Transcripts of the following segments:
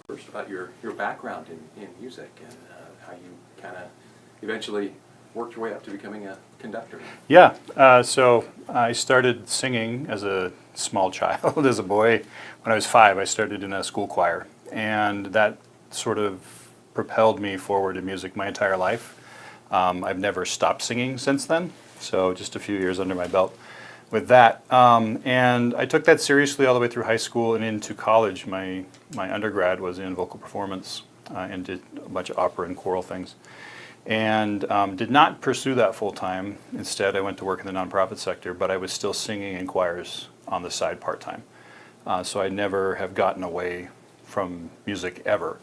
first about your background in music and how you kind of eventually worked your way up to becoming a conductor. Yeah, so I started singing as a small child, as a boy. When I was 5, I started in a school choir, and that sort of propelled me forward in music my entire life. I've never stopped singing since then, so just a few years under my belt with that. And I took that seriously all the way through high school and into college. My undergrad was in vocal performance and did a bunch of opera and choral things. And did not pursue that full time. Instead, I went to work in the nonprofit sector, but I was still singing in choirs on the side part time. So I never have gotten away from music ever,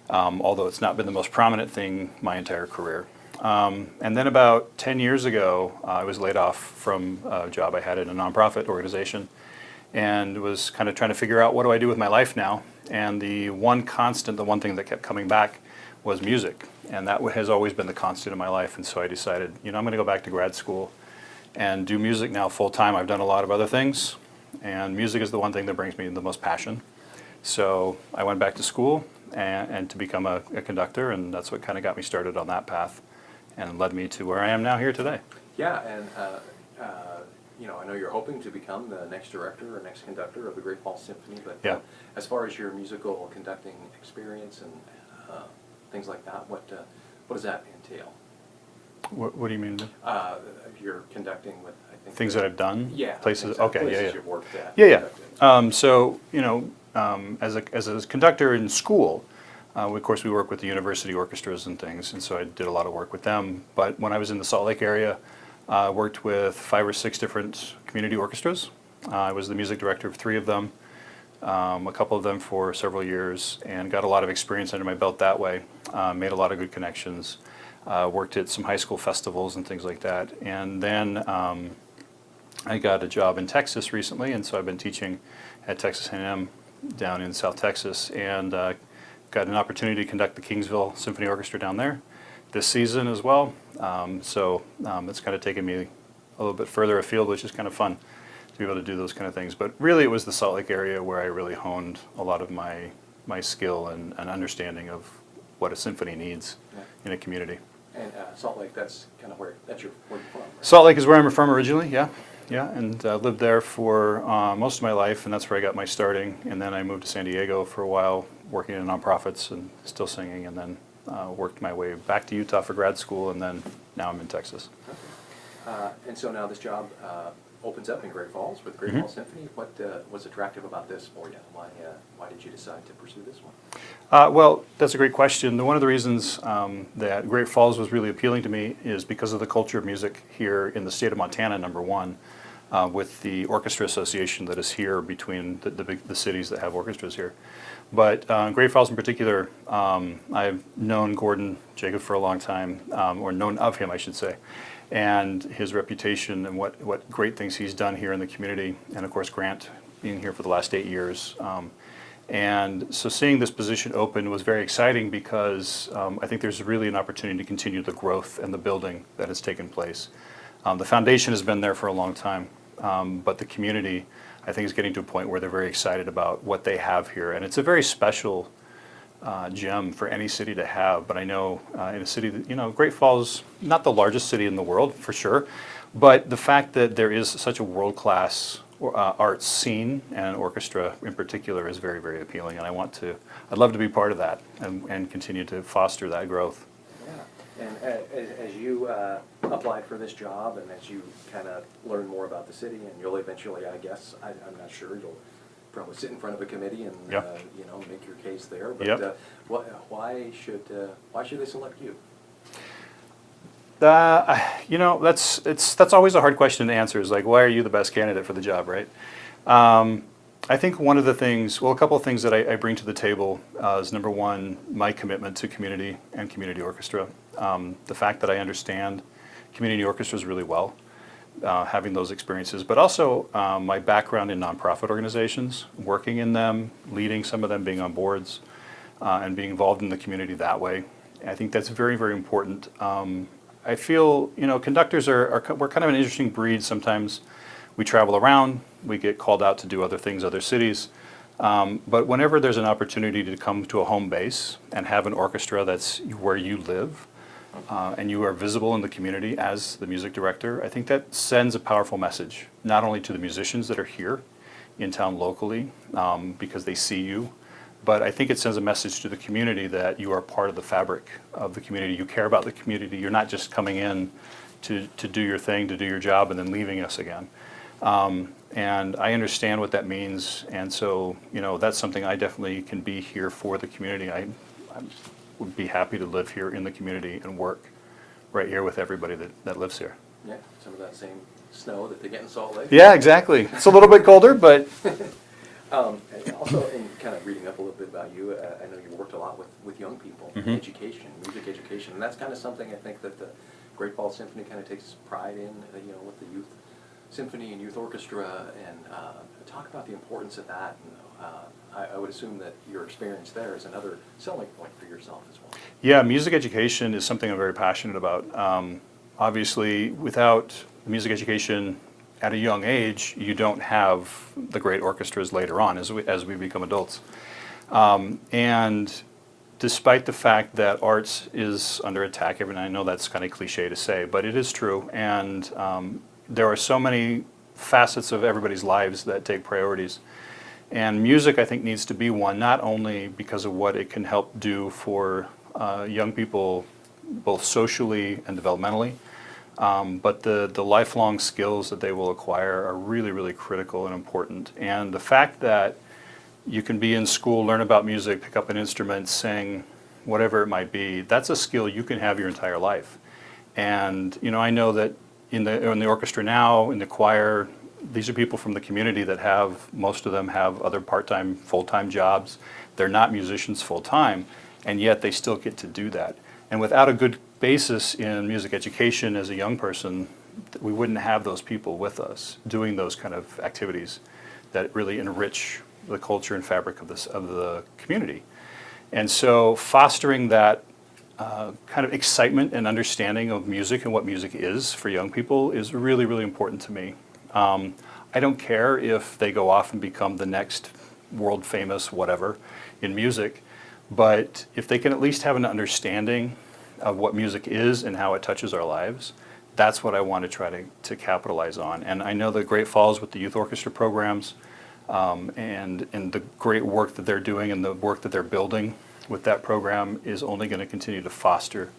although it's not been the most prominent thing my entire career. And then about 10 years ago, I was laid off from a job I had in a nonprofit organization and was kind of trying to figure out what do I do with my life now. And the one constant, the one thing that kept coming back was music. And that has always been the constant in my life. And so I decided, I'm going to go back to grad school and do music now full time. I've done a lot of other things, and music is the one thing that brings me the most passion. So I went back to school and to become a conductor, and that's what kind of got me started on that path and led me to where I am now here today. Yeah, and I know you're hoping to become the next director or next conductor of the Great Falls Symphony, but yeah. As far as your musical conducting experience and things like that, what does that entail? What do you mean? You're conducting with, I think, things that I've done? Yeah. Places. So. Okay. Places Yeah. you've worked at. Yeah. So as a conductor in school, of course we work with the university orchestras and things, and so I did a lot of work with them. But when I was in the Salt Lake area, I worked with 5 or 6 different community orchestras. I was the music director of 3 of them. A couple of them for several years, and got a lot of experience under my belt that way. Made a lot of good connections. Worked at some high school festivals and things like that. And then I got a job in Texas recently, and so I've been teaching at Texas A&M down in South Texas, and got an opportunity to conduct the Kingsville Symphony Orchestra down there this season as well. It's kind of taken me a little bit further afield, which is kind of fun to be able to do those kind of things. But really it was the Salt Lake area where I really honed a lot of my skill and understanding of what a symphony needs in a community. And Salt Lake, that's kind of where you're from, right? Salt Lake is where I'm from originally, yeah, and lived there for most of my life, and that's where I got my starting. And then I moved to San Diego for a while, working in nonprofits and still singing, and then worked my way back to Utah for grad school, and then now I'm in Texas. Okay. And so now this job opens up in Great Falls with Great Falls Symphony. What was attractive about this for you? Why did you decide to pursue this one? Well, that's a great question. One of the reasons that Great Falls was really appealing to me is because of the culture of music here in the state of Montana, number one, with the orchestra association that is here between the cities that have orchestras here. But Great Falls in particular, I've known Gordon Jacob for a long time, or known of him, I should say, and his reputation and what great things he's done here in the community, and of course Grant being here for the last 8 years. And so seeing this position open was very exciting because I think there's really an opportunity to continue the growth and the building that has taken place. The foundation has been there for a long time, but the community, I think, is getting to a point where they're very excited about what they have here. And it's a very special gem for any city to have. But I know in a city that, Great Falls, not the largest city in the world for sure, but the fact that there is such a world-class arts scene and orchestra in particular is very, very appealing. And I'd love to be part of that and continue to foster that growth. Yeah, and as you applied for this job and as you kind of learn more about the city, and you'll eventually, I guess, I'm not sure, you'll probably sit in front of a committee and make your case there. But why should they select you? That's always a hard question to answer. Is like, why are you the best candidate for the job, right? I think one of the things, a couple of things that I bring to the table is number one, my commitment to community and community orchestra. The fact that I understand community orchestras really well, having those experiences, but also my background in nonprofit organizations, working in them, leading some of them, being on boards, and being involved in the community that way. I think that's very, very important. I feel, conductors we're kind of an interesting breed. Sometimes we travel around, we get called out to do other things, other cities. But whenever there's an opportunity to come to a home base and have an orchestra that's where you live, and you are visible in the community as the music director, I think that sends a powerful message, not only to the musicians that are here in town locally, because they see you, but I think it sends a message to the community that you are part of the fabric of the community. You care about the community. You're not just coming in to do your thing, to do your job, and then leaving us again. And I understand what that means, and so, you know, that's something I definitely can be here for the community. I would be happy to live here in the community and work right here with everybody that lives here. Yeah, some of that same snow that they get in Salt Lake. Yeah, exactly. It's a little bit colder, but... And also, in kind of reading up a little bit about you, I know you worked a lot with young people, education, music education, and that's kind of something I think that the Great Falls Symphony kind of takes pride in, you know, with the youth symphony and youth orchestra, and talk about the importance of that. And I would assume that your experience there is another selling point for yourself as well. Yeah, music education is something I'm very passionate about. Obviously, without music education at a young age, you don't have the great orchestras later on as we become adults. And despite the fact that arts is under attack, and I know that's kind of cliche to say, but it is true, and there are so many facets of everybody's lives that take priorities. And music, I think, needs to be one, not only because of what it can help do for young people, both socially and developmentally, but the lifelong skills that they will acquire are really, really critical and important. And the fact that you can be in school, learn about music, pick up an instrument, sing, whatever it might be, that's a skill you can have your entire life. And, you know, I know that in the orchestra now, in the choir, these are people from the community that most of them have other part-time, full-time jobs. They're not musicians full-time, and yet they still get to do that. And without a good basis in music education as a young person, we wouldn't have those people with us doing those kind of activities that really enrich the culture and fabric of the community. And so fostering that kind of excitement and understanding of music and what music is for young people is really, really important to me. I don't care if they go off and become the next world famous whatever in music, but if they can at least have an understanding of what music is and how it touches our lives, that's what I want to try to capitalize on. And I know the Great Falls with the youth orchestra programs and the great work that they're doing and the work that they're building with that program is only going to continue to foster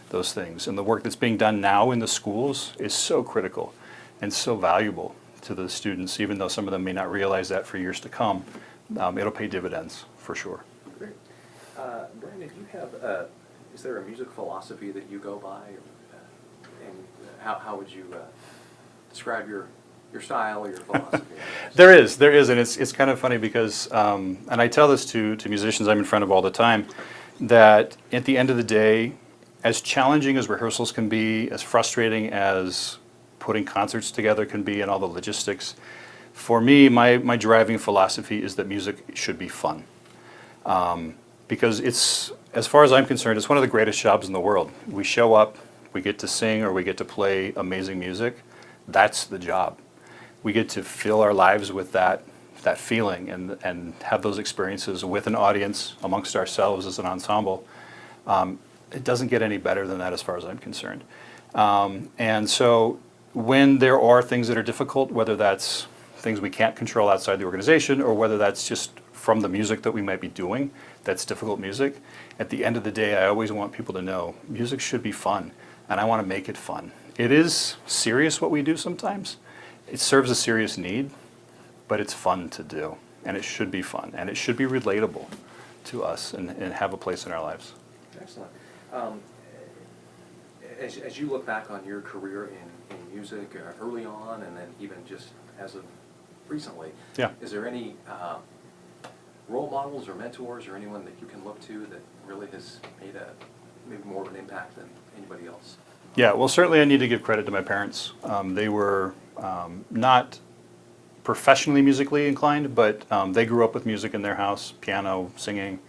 those things. And the work that's being done now in the schools is so critical and so valuable to the students, even though some of them may not realize that for years to come. It'll pay dividends for sure. Great. Brandon, do you have, is there a music philosophy that you go by? And how would you describe your style or your philosophy? There is, and it's kind of funny because, and I tell this to musicians I'm in front of all the time, that at the end of the day, as challenging as rehearsals can be, as frustrating as putting concerts together can be and all the logistics, for me, my driving philosophy is that music should be fun. Because it's, as far as I'm concerned, it's one of the greatest jobs in the world. We show up, we get to sing or we get to play amazing music. That's the job. We get to fill our lives with that feeling and have those experiences with an audience, amongst ourselves as an ensemble. It doesn't get any better than that as far as I'm concerned. And so when there are things that are difficult, whether that's things we can't control outside the organization or whether that's just from the music that we might be doing, that's difficult music, at the end of the day, I always want people to know music should be fun, and I want to make it fun. It is serious what we do sometimes. It serves a serious need, but it's fun to do, and it should be fun, and it should be relatable to us and have a place in our lives. Excellent. As you look back on your career in music early on and then even just as of recently, Yeah. Is there any role models or mentors or anyone that you can look to that really has made maybe more of an impact than anybody else? Yeah, well, certainly I need to give credit to my parents. They were not professionally musically inclined, but they grew up with music in their house, piano, singing,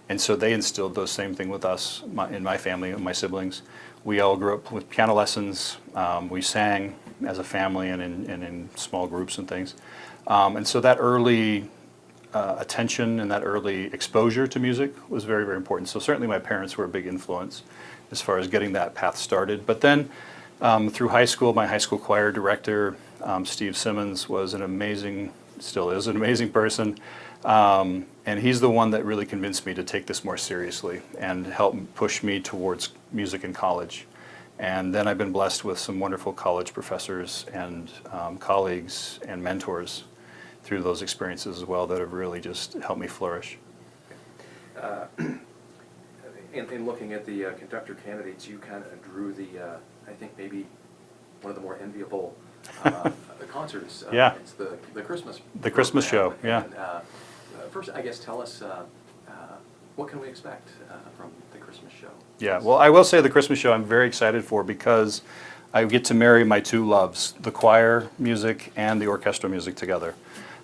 and so they instilled those same thing with us in my family and my siblings. We all grew up with piano lessons. We sang as a family and in small groups and things. And so that early attention and that early exposure to music was very, very important. So certainly my parents were a big influence as far as getting that path started. But then through high school, my high school choir director, Steve Simmons, was an amazing, still is an amazing person. And he's the one that really convinced me to take this more seriously and help push me towards music in college. And then I've been blessed with some wonderful college professors and colleagues and mentors through those experiences as well that have really just helped me flourish. In looking at the conductor candidates, you kind of drew the, I think maybe one of the more enviable concerts. Yeah. It's the Christmas. The Christmas show, yeah. And, first, I guess, tell us what can we expect from the Christmas show? Yeah, well, I will say the Christmas show I'm very excited for because I get to marry my two loves, the choir music and the orchestral music together.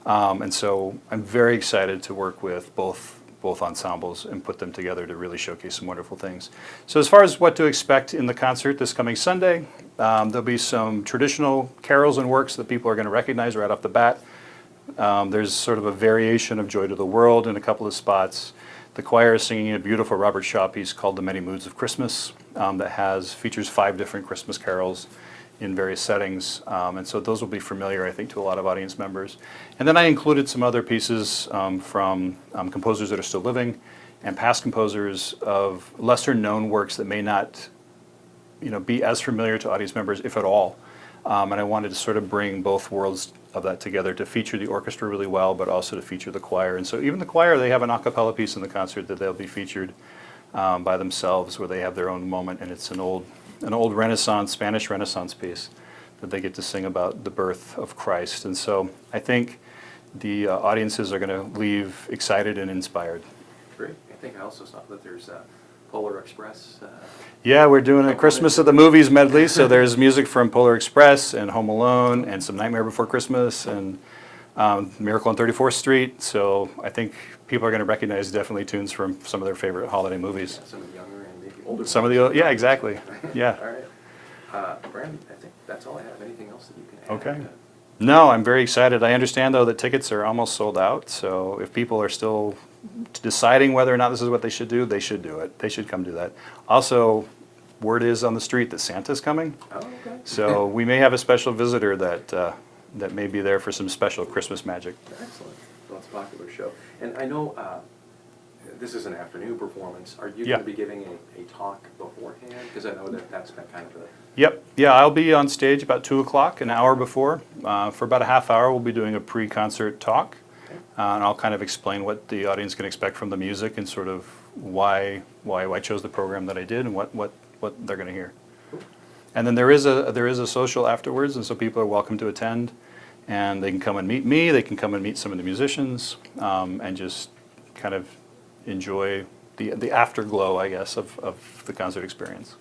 And so I'm very excited to work with both ensembles and put them together to really showcase some wonderful things. So as far as what to expect in the concert this coming Sunday, there'll be some traditional carols and works that people are going to recognize right off the bat. There's sort of a variation of Joy to the World in a couple of spots. The choir is singing a beautiful Robert Shaw piece called The Many Moods of Christmas that features 5 different Christmas carols in various settings. And so those will be familiar, I think, to a lot of audience members. And then I included some other pieces from composers that are still living and past composers of lesser known works that may not be as familiar to audience members, if at all. And I wanted to sort of bring both worlds of that together to feature the orchestra really well, but also to feature the choir. And so even the choir, they have an a cappella piece in the concert that they'll be featured by themselves, where they have their own moment, and it's an old Renaissance, Spanish Renaissance piece that they get to sing about the birth of Christ. And so I think the audiences are going to leave excited and inspired. Great. I think I also saw that there's Polar Express. Yeah, we're doing a Christmas at the Movies medley, so there's music from Polar Express and Home Alone and some Nightmare Before Christmas and Miracle on 34th Street. So I think people are going to recognize definitely tunes from some of their favorite holiday movies. Yeah, some of the younger and maybe older. Some of the, yeah, exactly. Yeah. All right. Brandon, I think that's all I have. Anything else that you can add? Okay. No, I'm very excited. I understand, though, that tickets are almost sold out. So if people are still deciding whether or not this is what they should do it. They should come do that. Also, word is on the street that Santa's coming. Oh, okay. So we may have a special visitor that may be there for some special Christmas magic. Excellent. Well, it's a popular show. And I know this is an afternoon performance. Are you Yeah. going to be giving a talk beforehand? Because I know that's been kind of a... Yep. Yeah, I'll be on stage about 2 o'clock, an hour before. For about a half hour, we'll be doing a pre-concert talk. And I'll kind of explain what the audience can expect from the music and sort of why I chose the program that I did and what they're going to hear. And then there is a social afterwards, and so people are welcome to attend. And they can come and meet me. They can come and meet some of the musicians and just kind of enjoy the afterglow, I guess, of the concert experience.